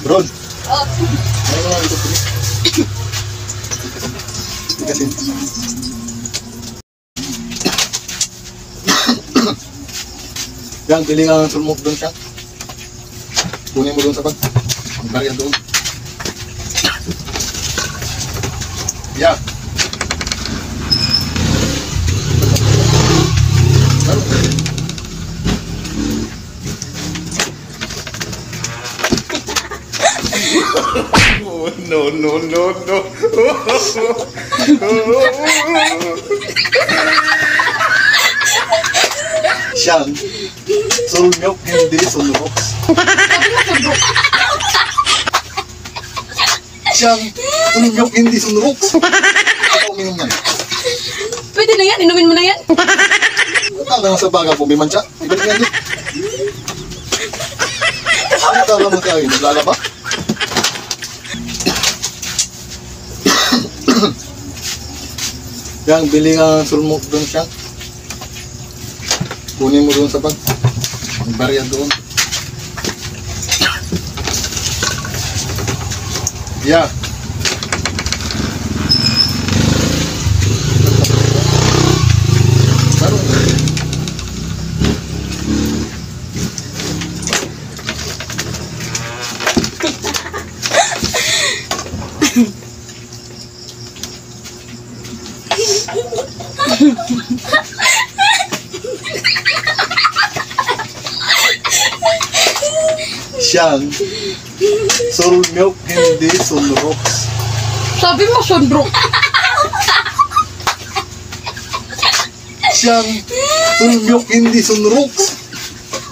Ron. Oh. Ano nga ito po? Kasi. Yan, bili nga ng sulmok doon siya. Kunin mo doon sa bag. Ang barya doon. Yeah. Oh, no. Siyang sulmok, hindi sunrox. Siyang sulmok, hindi sunrox. Ikaw uminom yan. Pwede na yan, inumin mo na yan. Akala nga sa baga po, may mancha. Ibalik yan doon. Ano akala mo tayo? Naglalaba? Yang, bili nga ng sulmok doon siya. Kunin mo doon sa bag. Ang barya doon. Yeah. Siyang sulmok, hindi sunrox. Sabi mo, sunrok. Siyang sulmok, hindi sunrox.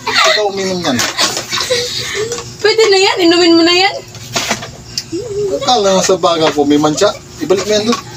Ikaw uminom yan. Pwede na yan, inumin mo na yan. Akala nga sa baga po, may mancha. Ibalik mo yan doon.